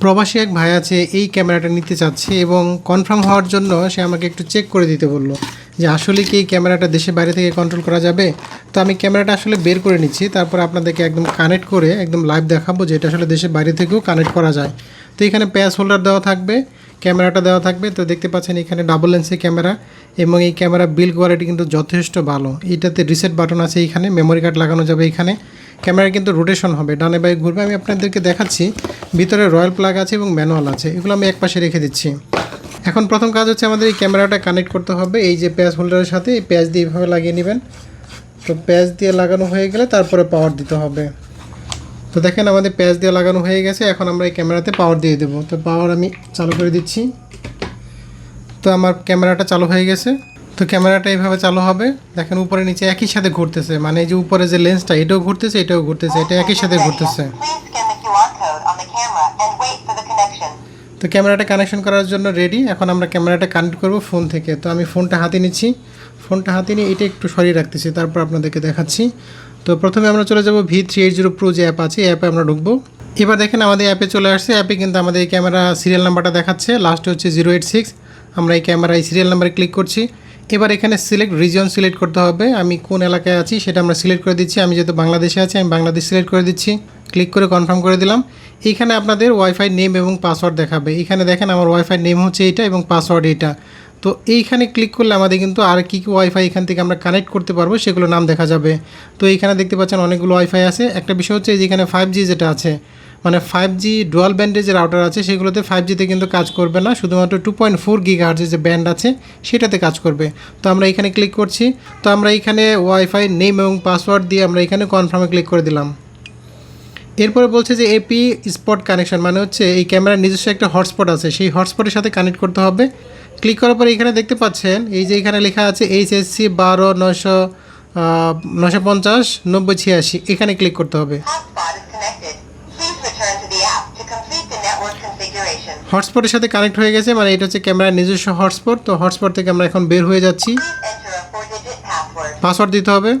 প্রবাসী এক ভাই আছে, এই ক্যামেরাটা নিতে চাচ্ছে এবং কনফার্ম হওয়ার জন্য সে আমাকে একটু চেক করে দিতে বললো যে আসলে কি এই ক্যামেরাটা দেশের বাইরে থেকে কন্ট্রোল করা যাবে। তো আমি ক্যামেরাটা আসলে বের করে নিচ্ছি, তারপর আপনাদেরকে একদম কানেক্ট করে একদম লাইভ দেখাবো যে এটা আসলে দেশের বাইরে থেকেও কানেক্ট করা যায়। তো এখানে প্যাচ হোল্ডার দেওয়া থাকবে, ক্যামেরাটা দেওয়া থাকবে। তো দেখতে পাচ্ছেন এখানে ডাবল লেন্সের ক্যামেরা এবং এই ক্যামেরা বিল্ড কোয়ালিটি কিন্তু যথেষ্ট ভালো। এইটাতে রিসেট বাটন আছে, এইখানে মেমোরি কার্ড লাগানো যাবে। এখানে ক্যামেরা কিন্তু রোটেশন হবে, ডানে বাই ঘুরবে। আমি আপনাদেরকে দেখাচ্ছি, ভিতরে রয়্যাল প্লাগ আছে এবং ম্যানুয়াল আছে, এগুলো আমি একপাশে রেখে দিচ্ছি। এখন প্রথম কাজ হচ্ছে আমাদের এই ক্যামেরাটা কানেক্ট করতে হবে এই যে প্যাচ হোল্ডারের সাথে। এই প্যাচ দিয়ে এইভাবে লাগিয়ে নেবেন। তো প্যাচ দিয়ে লাগানো হয়ে গেলে তারপরে পাওয়ার দিতে হবে। তো দেখেন আমাদের প্যাচ দিয়ে লাগানো হয়ে গেছে, এখন আমরা এই ক্যামেরাতে পাওয়ার দিয়ে দেবো। তো পাওয়ার আমি চালু করে দিচ্ছি। তো আমার ক্যামেরাটা চালু হয়ে গেছে। তো ক্যামেরাটা এইভাবে চালু হবে, দেখেন উপরে নিচে একই সাথে ঘুরতেছে, মানে এই যে উপরে যে লেন্সটা এটাও ঘুরতেছে, এটাও ঘুরতেছে, এটা একই সাথে ঘুরতেছে। তো ক্যামেরাটা কানেকশন করার জন্য রেডি। এখন আমরা ক্যামেরাটা কানেক্ট করব ফোন থেকে। তো আমি ফোনটা হাতে নিচ্ছি, ফোনটা হাতে নিয়ে এটা একটু সরিয়ে রাখতেছি, তারপর আপনাদেরকে দেখাচ্ছি। তো প্রথমে আমরা চলে যাব V380 Pro যে অ্যাপ আছে, এই অ্যাপে আমরা ঢুকবো। এবার দেখেন আমাদের অ্যাপে চলে আসছে। অ্যাপে কিন্তু আমাদের এই ক্যামেরা সিরিয়াল নাম্বারটা দেখাচ্ছে, লাস্টে হচ্ছে 086। আমরা এই ক্যামেরা এই সিরিয়াল নাম্বারে ক্লিক করছি। এবার এখানে সিলেক্ট রিজন সিলেক্ট করতে হবে, আমি কোন এলাকায় আছি সেটা আমরা সিলেক্ট করে দিচ্ছি। আমি যেহেতু বাংলাদেশে আছি, আমি বাংলাদেশ সিলেক্ট করে দিচ্ছি। ক্লিক করে কনফার্ম করে দিলাম। এইখানে আপনাদের ওয়াইফাই নেম এবং পাসওয়ার্ড দেখাবে। এখানে দেখেন আমার ওয়াইফাই নেম হচ্ছে এইটা এবং পাসওয়ার্ড এইটা। তো এইখানে ক্লিক করলে আমাদের কিন্তু আর কী কী ওয়াইফাই এখান থেকে আমরা কানেক্ট করতে পারবো সেগুলো নাম দেখা যাবে। তো এইখানে দেখতে পাচ্ছেন অনেকগুলো ওয়াইফাই আছে। একটা বিষয় হচ্ছে যেখানে 5G যেটা আছে, মানে 5G ডুয়াল ব্যান্ডের যে রাউটার আছে সেগুলোতে 5Gতে কিন্তু কাজ করবে না, শুধুমাত্র 2.4 GHz যে ব্যান্ড আছে সেটাতে কাজ করবে। তো আমরা এখানে ক্লিক করছি। তো আমরা এখানে ওয়াইফাই নেম এবং পাসওয়ার্ড দিয়ে আমরা এখানে কনফার্মে ক্লিক করে দিলাম। এরপরে বলছে যে এপি স্পট কানেকশন, মানে হচ্ছে এই ক্যামেরার নিজস্ব একটা হটস্পট আছে, সেই হটস্পটের সাথে কানেক্ট করতে হবে। ক্লিক করার পরে এখানে দেখতে পাচ্ছেন এই যে এখানে লেখা আছে HSC 12-950-9086, এখানে ক্লিক করতে হবে। হটস্পটের সাথে কানেক্ট হয়ে গেছে, মানে এটা হচ্ছে ক্যামেরার নিজস্ব হটস্পট। তো হটস্পট থেকে আমরা এখন বের হয়ে যাচ্ছি। পাসওয়ার্ড দিতে হবে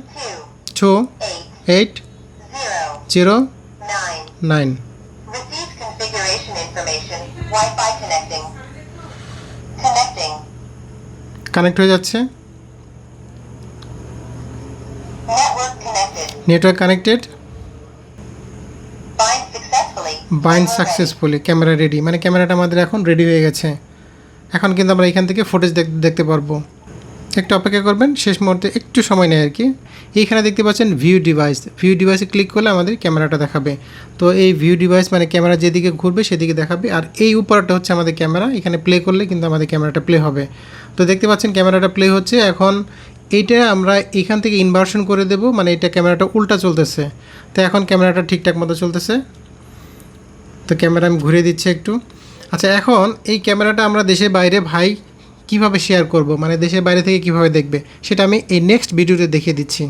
2809। কানেক্ট হয়ে যাচ্ছে, network connected, bind successfully, camera ready, মানে ক্যামেরাটা আমাদের এখন রেডি হয়ে গেছে। এখন কিন্তু আমরা এখান থেকে ফুটেজ দেখতে পারবো। একটু অপেক্ষা করবেন, শেষ মুহূর্তে একটু সময় নেয় আর কি। এইখানে দেখতে পাচ্ছেন ভিউ ডিভাইস, ভিউ ডিভাইসে ক্লিক করলে আমাদের ক্যামেরাটা দেখাবে। তো এই ভিউ ডিভাইস মানে ক্যামেরা যেদিকে ঘুরবে সেদিকে দেখাবে। আর এই উপরটা হচ্ছে আমাদের ক্যামেরা, এখানে প্লে করলে কিন্তু আমাদের ক্যামেরাটা প্লে হবে। তো দেখতে পাচ্ছেন ক্যামেরাটা প্লে হচ্ছে। এখন এইটা আমরা এখান থেকে ইনভার্সন করে দেব, মানে এটা ক্যামেরাটা উল্টা চলতেছে। তো এখন ক্যামেরাটা ঠিকঠাক মতো চলতেছে। তো ক্যামেরা আমি ঘুরিয়ে দিচ্ছি একটু। আচ্ছা, এখন এই ক্যামেরাটা আমরা দেশের বাইরে ভাই কীভাবে শেয়ার করব, মানে দেশের বাইরে থেকে কীভাবে দেখবে সেটা আমি এই নেক্সট ভিডিওতে দেখিয়ে দিচ্ছি।